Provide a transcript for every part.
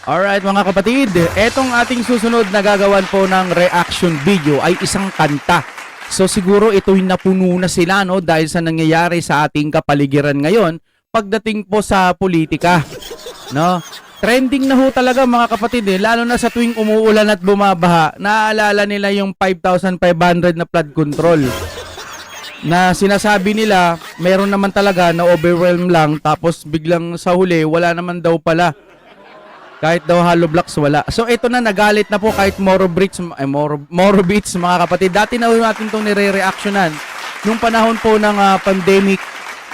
Alright mga kapatid, etong ating susunod na gagawan po ng reaction video ay isang kanta. So siguro ito'y napuno na sila no dahil sa nangyayari sa ating kapaligiran ngayon pagdating po sa politika. No? Trending na ho talaga mga kapatid lalo na sa tuwing umuulan at bumabaha. Naaalala nila yung 5,500 na flood control. Na sinasabi nila, meron naman talaga na overwhelm lang tapos biglang sa huli wala naman daw pala. Kahit daw hollow blocks, wala. So, ito na, nagalit na po kahit Moro Beats, mga kapatid. Dati na natin itong nire-reactionan. Nung panahon po ng pandemic,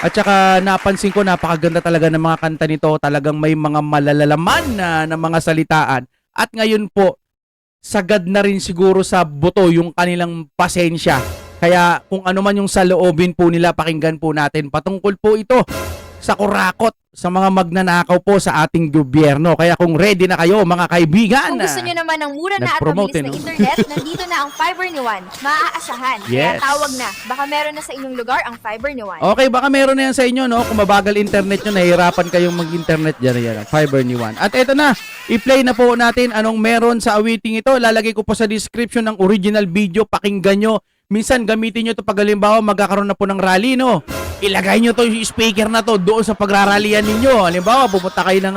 at saka napansin ko, napakaganda talaga ng mga kanta nito. Talagang may mga malalalaman na mga salitaan. At ngayon po, sagad na rin siguro sa buto yung kanilang pasensya. Kaya kung ano man yung saloobin po nila, pakinggan po natin. Patungkol po ito sa kurakot sa mga magnanakaw po sa ating gobyerno. Kaya kung ready na kayo mga kaibigan. Kung gusto nyo naman ng mura na at mabilis na internet, nandito na ang Fiber ni Juan. Maaasahan. Yes. Kaya tawag na. Baka meron na sa inyong lugar ang Fiber ni Juan. Okay, baka meron na yan sa inyo, no? Kung mabagal internet nyo, nahihirapan kayong mag-internet dyan, yan, Fiber ni Juan. At eto na, i-play na po natin anong meron sa awiting ito. Lalagay ko po sa description ng original video. Pakinggan nyo. Minsan, gamitin nyo ito pag halimbawa magkakaroon na po ng rally, no? Ilagay nyo to yung speaker na to doon sa pagrarallyhan ninyo. Halimbawa, pupunta kayo ng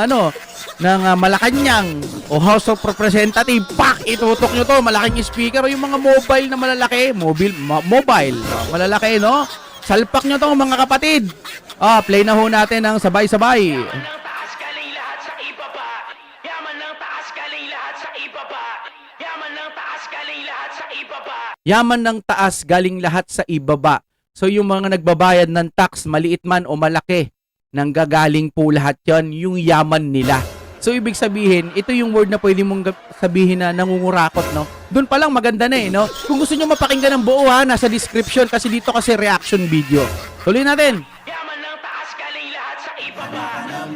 Malacanang o House of Representative. Pak! Itutok nyo to, malaking speaker. O yung mga mobile na malalaki. Mobile. Malalaki, no? Salpak nyo to, mga kapatid. Play na ho natin ng sabay-sabay. Yaman ng taas galing lahat sa ibaba. So yung mga nagbabayad ng tax, maliit man o malaki, nanggagaling po lahat yan, yung yaman nila. So ibig sabihin, ito yung word na pwede mong sabihin na nangungurakot, no? Doon pa lang maganda na no? Kung gusto nyo mapakinggan ng buo nasa description kasi dito kasi reaction video. Tuloy natin. Yaman ng taas galing lahat sa ibaba.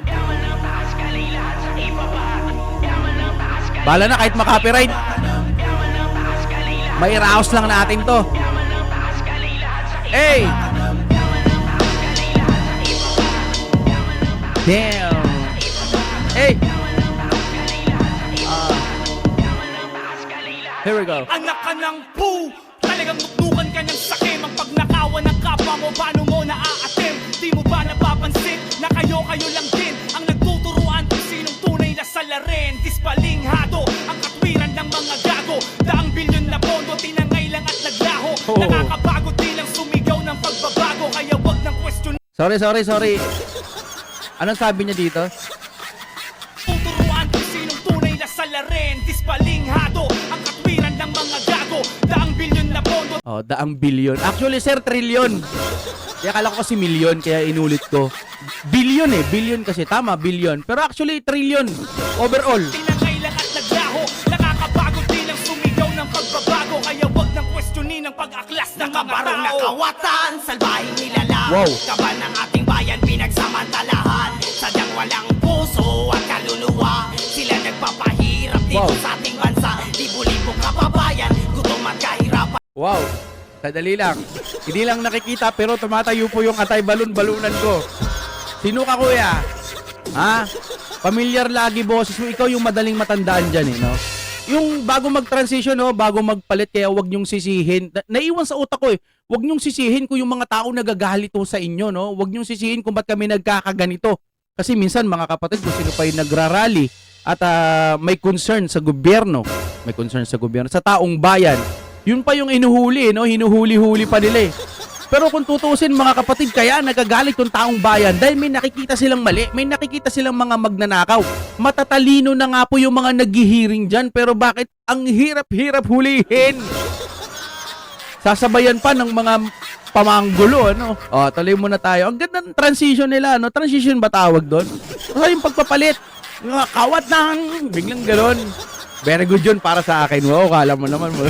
Yaman ng taas galing lahat sa ibaba. Yaman ng taas galing. Bala na kahit makopyright. May raos lang natin to. Hey! Damn! Hey! Here we go. Anak ka ng poo! Talagang nuknukan ka ng sakim. Ang pagnakawan ng kapwa mo, paano mo naaatim? Di mo ba napapansin na kayo lang din ang nagtuturuan kung sinong tunay na salarin? Dispalinghado ang katwiran ng mga gago. Daang bilyon na pondo, tinangay lang at naglaho. Nakakabago din ang sumigaw ng pagbabago. Kaya wag ng question. Sorry. Anong sabi niya dito? Tuturuan kung sinong tunay na salarin. Dispalinghado ang katwiran ng mga gago. Daang bilyon na pondo. Daang bilyon. Actually, sir, trilyon. Kaya akala ko kasi milyon, kaya inulit ko. Bilyon bilyon kasi. Tama, bilyon. Pero actually, trilyon. Overall. Tinangay lang at naglaho. Nakakabago din ang sumigaw ng pagbabago. Kaya wag nang questionin ang pag-aklas ng mga tao. Nakawatan, salbahing nilalang. Wow. Kaban ng ating bayan, pinagsamantalahan. Sadyang walang puso at kaluluwa. Sila nagpapahirap dito sa ating bansa. Libo-libong kababayan, gutom at kahirapan. Wow. Sadali lang. Hindi lang nakikita pero tumatayo po yung atay-balon-balunan ko. Sino ka, kuya? Ha? Familiar lagi boses mo. Ikaw yung madaling matandaan dyan no? Yung bago mag-transition, bago magpalit, kaya wag nyong sisihin. Naiwan sa utak ko wag nyong sisihin kung yung mga tao nagagalit sa inyo, no? Wag nyong sisihin kung ba't kami nagkakaganito. Kasi minsan, mga kapatid, kung sino pa yung nagrarally at may concern sa gobyerno, sa taong bayan, yun pa yung inuhuli, no? Hinuhuli-huli pa nila Pero kung tutuusin mga kapatid, kaya nagagalit yung taong bayan dahil may nakikita silang mali, may nakikita silang mga magnanakaw. Matatalino na nga po yung mga naghihiring dyan, pero bakit ang hirap-hirap hulihin? Sasabayan pa ng mga pamanggulo, tuloy muna tayo. Ang ganda ng transition nila, Transition ba tawag doon? Kasi yung pagpapalit, kawat ng, biglang galon. Very good yun para sa akin. Wow, kala mo naman mo.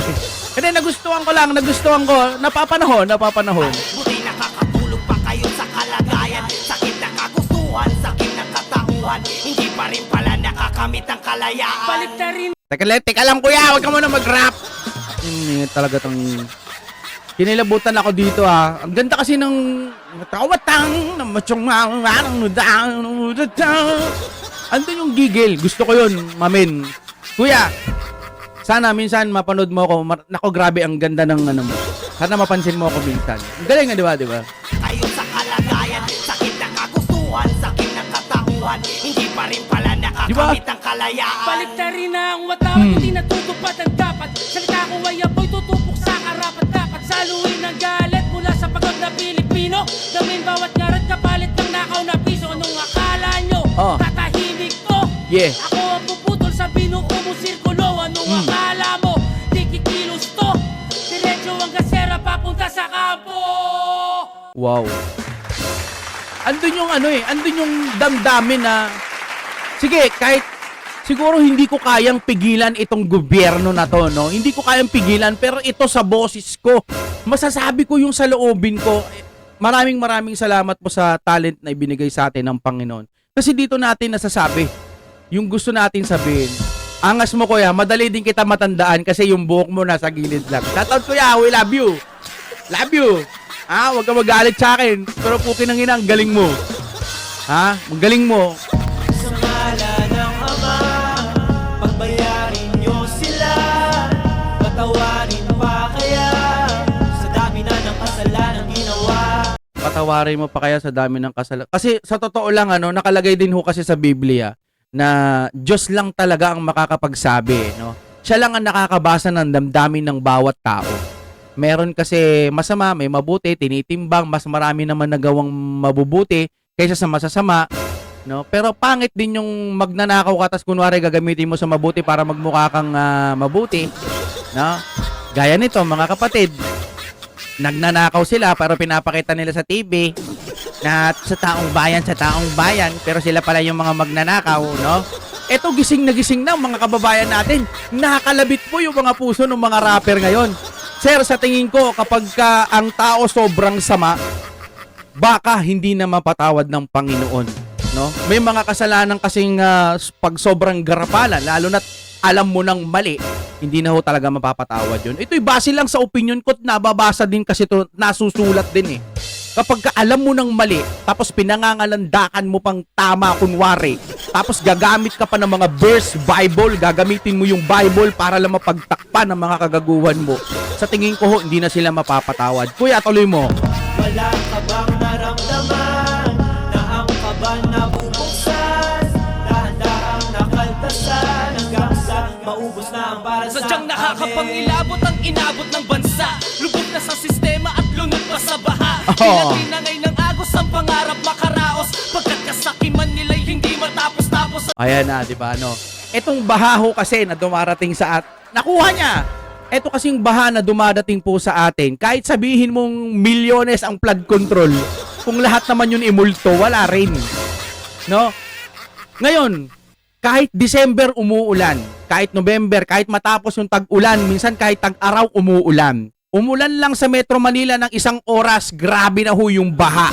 Kasi nagustuhan ko. Napapanahon. Buti nakakatulog pa kayo sa kalagayan. Sakit na kagustuhan, sakit na katauhan. Hindi pa rin pala nakakamit ang kalayaan. Balik na rin. Teka lang kuya, huwag ka muna mag-rap. Talaga tong kinilabutan ako dito Ang ganda kasi ng tawatang na machong Andun yung gigil. Gusto ko yun, mamin. Kuya, sana minsan mapanood mo ako. Nako, grabe, ang ganda ng ano mo. Sana mapansin mo ako minsan. Ang galing nga, di ba? Di ba? Tayo sa kalagayan, sakit ng kagustuhan, sakit ng katauhan, hindi pa rin pala nakakamit ang kalayaan. Baliktarin na ang watawat, hindi natutupad ang dapat. Salita ko ay apoy, tutupok sa karapat dapat. Saluhin ang galit mula sa pagod na Pilipino. Gawin bawat ngarat kapalit ng nakaw na piso. Anong akala nyo? Tatahimik to? Yeah. Ako ang puputol sa binuo mo sirkulo. Anong akala mo? Di kikilos to? Diretso ang gasera papunta sa kampo. Wow. Andun yung ano eh, andun yung damdamin na, sige, kahit siguro hindi ko kayang pigilan itong gobyerno na to, no? Hindi ko kayang pigilan, pero ito sa boses ko, masasabi ko yung sa loobin ko. Maraming salamat po sa talent na ibinigay sa atin ng Panginoon. Kasi dito natin nasasabi yung gusto natin sabihin. Angas mo, kuya, madali din kita matandaan kasi yung buhok mo nasa gilid lang. Shoutout, kuya, we love you. Love you. Huwag ka magalit sa akin. Pero pukin ng ina, ang galing mo. Ang galing mo. Sa ngalan ng Ama, pagbayarin niyo sila. Patawarin pa kaya sa dami na ng kasalanan ginawa. Patawarin mo pa kaya sa dami ng kasalanan. Kasi sa totoo lang, nakalagay din ho kasi sa Biblia na Diyos lang talaga ang makakapagsabi. No? Siya lang ang nakakabasa ng damdamin ng bawat tao. Meron kasi masama, may mabuti, tinitimbang, mas marami naman nagawang mabubuti kaysa sa masasama, no? Pero pangit din yung magnanakaw ka tas kunwari gagamitin mo sa mabuti para magmukha kang mabuti, no? Gaya nito, mga kapatid, nagnanakaw sila pero pinapakita nila sa TV na sa taong bayan, pero sila pala yung mga magnanakaw, no? Eto, gising na mga kababayan natin. Nakakalabit po yung mga puso ng mga rapper ngayon. Sir, sa tingin ko, kapag ang tao sobrang sama, baka hindi na mapatawad ng Panginoon, no? May mga kasalanan kasing pag sobrang garapalan, lalo na't alam mo ng mali, hindi na ho talaga mapapatawad yun. Ito'y base lang sa opinion ko at nababasa din kasi ito, nasusulat din eh. Kapag ka alam mo ng mali, tapos pinangangalandakan mo pang tama kunwari, tapos gagamit ka pa ng mga verse, Bible, gagamitin mo yung Bible para lang mapagtakpan ng mga kagaguhan mo. Sa tingin ko ho, hindi na sila mapapatawad. Kuya, tuloy mo. Wala ka bang naramdaman na ang kaban nabubuksan? Dahan-dahang nakaltasan hanggang sa maubos na ang para sa Sadyang nakakapangilabot ang inabot ng bansa. Lubog na sa sistema at lunod pa sa baha. Pinaglinangay ng agos ang pangarap makaraos. Pagkat kasakiman nila'y hindi matapos-tapos. Ayan na, di ba, no? Etong baha ho kasi na dumarating sa nakuha niya. Eto kasing baha na dumadating po sa atin, kahit sabihin mong milyones ang flood control, kung lahat naman yun imulto, wala rin. No? Ngayon, kahit December umuulan, kahit November, kahit matapos yung tag-ulan, minsan kahit tag-araw umuulan. Umulan lang sa Metro Manila ng 1 oras, grabe na ho yung baha.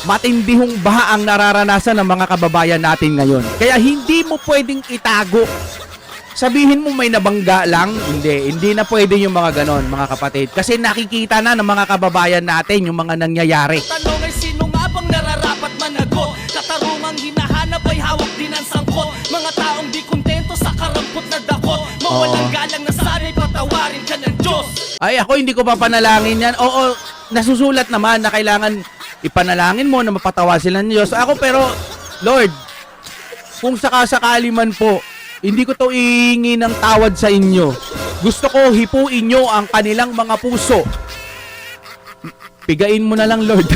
Matindihong baha ang nararanasan ng mga kababayan natin ngayon. Kaya hindi mo pwedeng itago. Sabihin mo may nabangga lang, hindi na pwede yung mga ganon, mga kapatid. Kasi nakikita na ng mga kababayan natin yung mga nangyayari. Tanong ay sino nga bang nararapat managot? Katarungang hinahanap ay hawak din ang sangkot. Mga taong di kontento sa karampot na dakot. Mawalang galang na sana'y patawarin ka ng Diyos. Ay, ako hindi ko pa panalangin yan. Oo, nasusulat naman na kailangan ipanalangin mo na mapatawa sila ng Diyos. Ako pero, Lord, kung sakasakali man po, hindi ko to ihingi ng tawad sa inyo. Gusto ko hipuin nyo ang kanilang mga puso. Pigain mo na lang, Lord.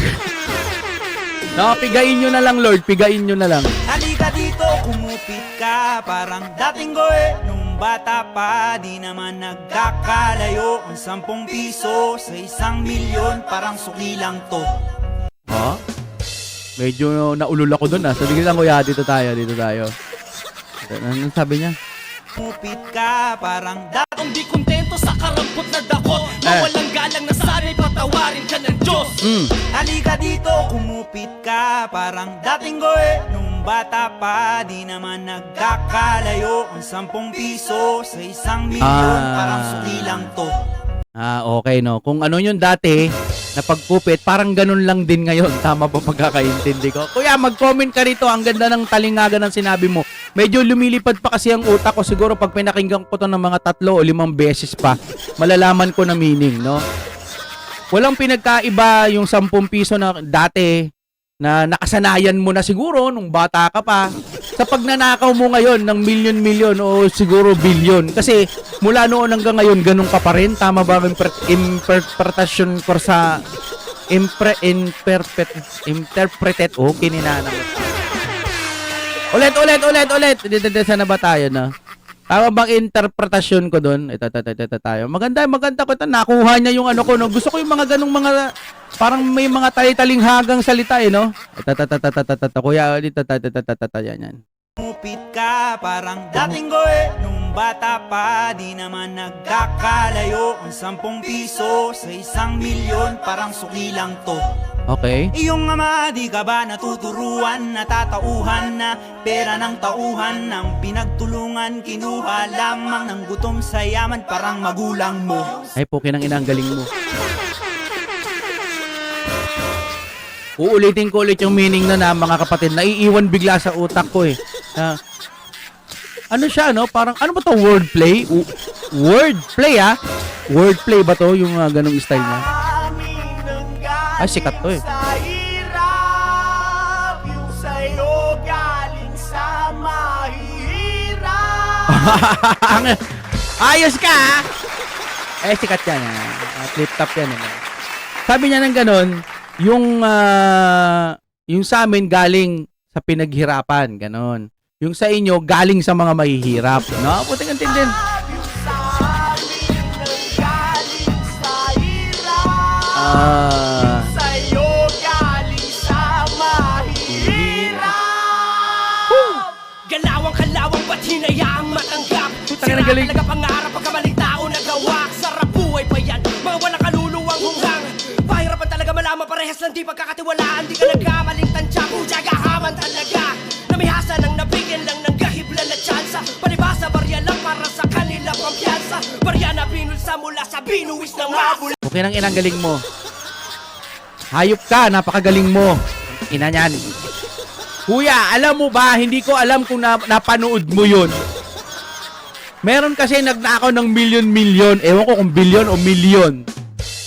No, pigain nyo na lang, Lord. Pigain nyo na lang. Halika dito, kumupit ka. Parang dating ko nung bata pa. Di naman nagkakalayo ang 10 piso sa 1 milyon. Parang suki lang to. Ha? Medyo naulol ako dun Sabi ko lang, kuya, dito tayo. Anong sabi niya? Kumupit ka, parang Taong di kontento sa karampot na dakot. Mawalang galang na sana'y patawarin ka ng Diyos. halika dito, kumupit ka. Parang dating ko nung bata pa. Di naman nagkakalayo ang 10 piso sa 1 milyon. Parang suki lang to. Okay, no. Kung ano yun dati, na pagkupit, parang ganun lang din ngayon. Tama ba pagkakaintindi ko? Kuya, mag-comment ka rito. Ang ganda ng talingaga ng sinabi mo. Medyo lumilipad pa kasi ang utak ko. Siguro pag pinakinggan ko to ng mga 3 o 5 beses pa, malalaman ko na meaning, no? Walang pinagkaiba yung 10 piso na dati na nakasanayan mo na siguro nung bata ka pa sa pagnanakaw mo ngayon ng milyon-milyon o siguro bilyon. Kasi mula noon hanggang ngayon, ganun ka pa rin. Tama ba ang interpretation ko sa interpreted? Okay, ninanang. Ulit. Sana ba tayo na? Tama bang interpretasyon ko doon? Ito tayo. Maganda ko ito. Nakuha niya yung ano ko, no? Gusto ko yung mga ganung mga, parang may mga tali-talinghagang salita, eh, no? Kuya, dito, yan. Kumupit ka parang dating ko nung bata pa, di naman nagkakalayo. Ang 10 piso sa 1 milyon, parang suki lang to. Okay. Iyong ama, di ka ba natuturuan, natatauhan na pera ng tauhan, ng pinagtulungan, kinuha lamang ng gutom sa yaman, parang magulang mo. Ay, pukin ang ina, ang galing mo. Uulitin ko ulit yung meaning na mga kapatid. Naiiwan bigla sa utak ko, eh. Ano siya, no? Parang, ano ba to? Wordplay? Wordplay, ah? Wordplay ba to? Yung ganong style niya? Ay, sikat to, eh. Sa hirap, yung sa'yo galing sa mahirap. Ayos ka, ah! Eh, sikat yan, flip top yan, eh. Sabi niya ng ganon, yung sa amin galing sa pinaghirapan, ganon. Yung sa inyo, galing sa mga mahihirap. No? Puting ang tindin. Yung sa amin nang galing sa hirap. Sa'yo galing sa mahirap. Galawang kalawang ba't hinayaang matanggap? Putang ina, galing. Talaga pangarap pagkamaling tao nagawa. Sarap buhay pa yan, mga walang kaluluwang hunghang. Pahirapan talaga malaman, parehas lang di pagkakatiwalaan. Di ka nagkamaling tansya, pujagahaman talaga. Namihasa ng nabigyan lang ng gahibla na tsansa. Palibasa, barya lang para sa kanila pampiyansa. Barya na binulsa mula sa binuwis ng mabula. Okay nang inang galing mo. Hayop ka, napakagaling mo. Ina niyan. Kuya, alam mo ba, hindi ko alam kung napanood mo yun. Meron kasi nagnakaw ng milyon-milyon. Ewan ko kung bilyon o milyon.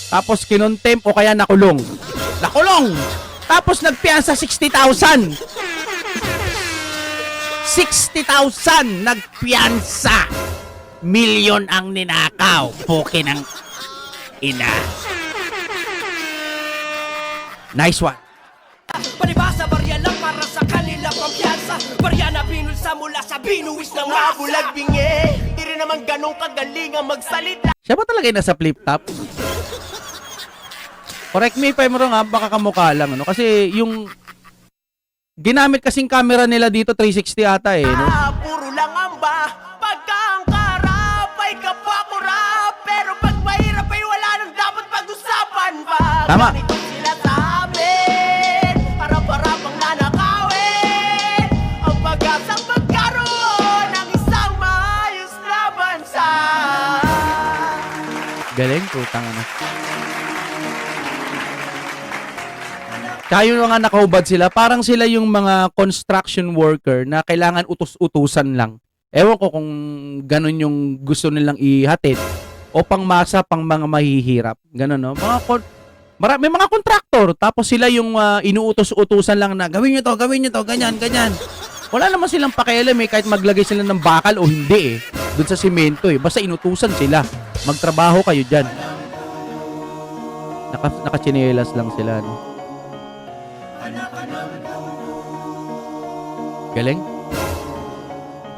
Tapos kinontempt o kaya nakulong. Nakulong! Tapos nagpiyansa 60,000. 60,000 nagpiyansa. Milyon ang ninakaw. Pukin ang ina. Nice one. Palibasa, barya lang para sa kanila pampiyansa. Barya na binulsa mula sa binuwis ng Mabulag masa. bingi, di rin naman ganun kagaling ang magsalita. Siya ba talaga yung nasa flip top? Correct me if I'm wrong, ha? Baka kamukha lang. Ano? Kasi yung ginamit kasing camera nila dito 360 ata, eh. No? Puro lang amba, pagka ang karap ay kapwa-kurap. Pero pag mahirap ay wala nang dapat pag-usapan pa. Tama. Ganito sila sa amin, harap-harapang nanakawin. Ang pag-asang magkaroon ng isang maayos na bansa. Galing, putang ano. Kaya yung mga nakahubad sila, parang sila yung mga construction worker na kailangan utos-utusan lang. Ewan ko kung ganun yung gusto nilang ihatid o pangmasa pang mga mahihirap. Ganun, no? May mga kontraktor, tapos sila yung inuutos-utusan lang na gawin nyo to, ganyan. Wala naman silang pakialam, eh, kahit maglagay sila ng bakal o hindi, eh. Doon sa simento, eh. Basta inutusan sila. Magtrabaho kayo dyan. Nakachinelas lang sila, no? Galing.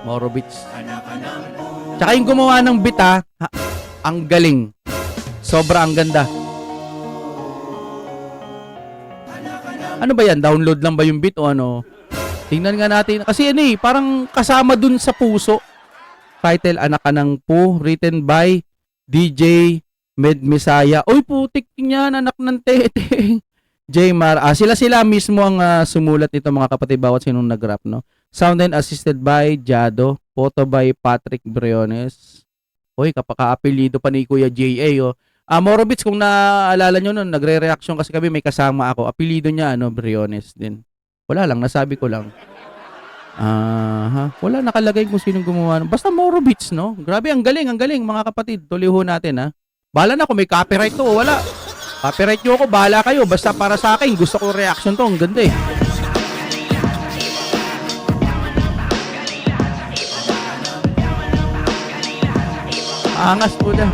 Moro Beats. Tsaka yung gumawa ng beat, ang galing. Sobra ang ganda. Ano ba yan? Download lang ba yung beat o ano? Tingnan nga natin. Kasi ano, parang kasama dun sa puso. Title, Anak Ka Ng Po. Written by DJ Med Misaya. Uy, putik niyan, anak ng tete. Jmar, sila mismo ang sumulat nito, mga kapatid, bawat sinong nag-rap, no? Sound and assisted by Jado, photo by Patrick Briones. Hoy, kapaka-apelido pa ni Kuya J.A., oh. Morobits, kung naaalala nyo nun, nagre-reaction kasi kami, may kasama ako. Apelido niya, Briones din. Wala lang, nasabi ko lang. Wala nakalagay kung sinong gumawa. Basta Morobits, no? Grabe, ang galing, mga kapatid. Tuloy ho natin, ha? Bahala na kung may copyright to o wala. Copyright nyo ako, bahala kayo. Basta para sa akin, gusto ko reaction to. Ang ganda, eh. Angas po na.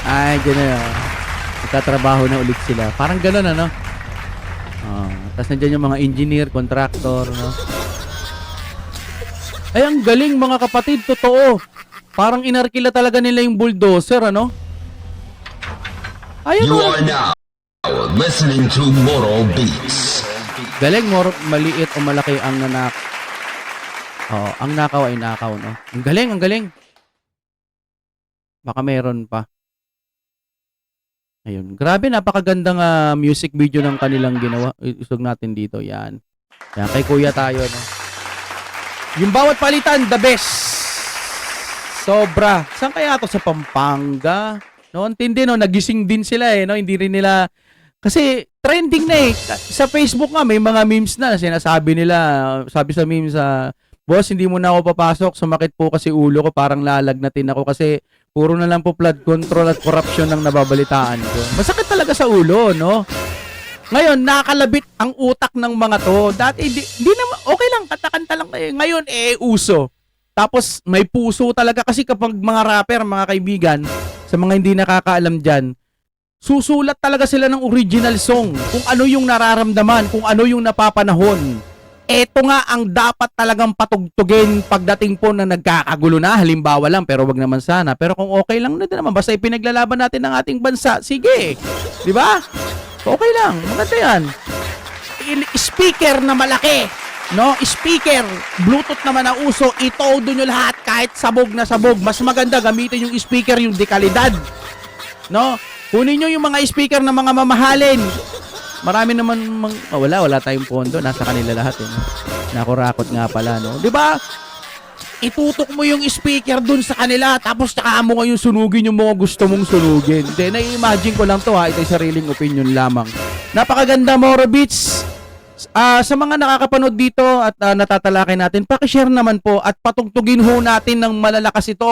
Ay, dyan na. Nagtatrabaho na ulit sila. Parang gano'n, ano? Tapos nandiyan yung mga engineer, contractor, no? Ay, ang galing mga kapatid, totoo. Parang inarkila talaga nila yung bulldozer, ano? Ayun, You are now listening to Moro Beats. galing, maliit o malaki ang nanak. Ang nakaw ay nakaw, no? Ang galing. Baka meron pa. Ayun. Grabe, napakagandang music video ng kanilang ginawa. Isog natin dito. Yan. Yan, kay kuya tayo, no? Yung bawat palitan, the best. Sobra. Saan kaya to? Sa Pampanga? No, antindi, no? Nagising din sila, no? Hindi rin nila... Kasi trending na, eh. Sa Facebook nga, may mga memes na sinasabi nila. Sabi sa memes, boss, hindi mo na ako papasok. Sumakit po kasi ulo ko. Parang lalagnatin ako kasi puro na lang po flood control at corruption ang nababalitaan ko. Masakit talaga sa ulo, no? Ngayon, nakalabit ang utak ng mga to. Dati, di naman, okay lang, kanta-kanta lang. Ngayon, uso. Tapos, may puso talaga. Kasi kapag mga rapper, mga kaibigan, sa mga hindi nakakaalam dyan, susulat talaga sila ng original song. Kung ano yung nararamdaman, kung ano yung napapanahon. Eto nga ang dapat talagang patugtugin pagdating po na nagkakagulo na. Halimbawa lang, pero wag naman sana. Pero kung okay lang na din naman, basta ipinaglalaban natin ng ating bansa, sige. Di ba? Okay lang, maganda yan. Speaker na malaki, no? Speaker, Bluetooth naman ang uso, itodo nyo lahat kahit sabog na sabog. Mas maganda gamitin yung speaker, yung dekalidad, no? Kunin nyo yung mga speaker na mga mamahalin. Marami naman wala tayong pondo, nasa kanila lahat, eh, no? Nakurakot nga pala, no? 'Di ba? Itutok mo yung speaker dun sa kanila, tapos tsaka mo ngayong sunugin yung mga gusto mong sunugin. Hindi, na-imagine ko lang to, ha. Ito'y sariling opinion lamang. Napakaganda, Moro Beats. Sa mga nakakapanood dito at natatalakay natin, pakishare naman po at patugtugin ho natin ng malalakas ito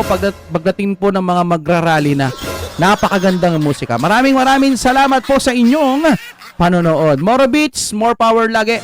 pagdating po ng mga magrarally na. Napakagandang musika. Maraming salamat po sa inyong panonood. Moro Beats, more power lagi.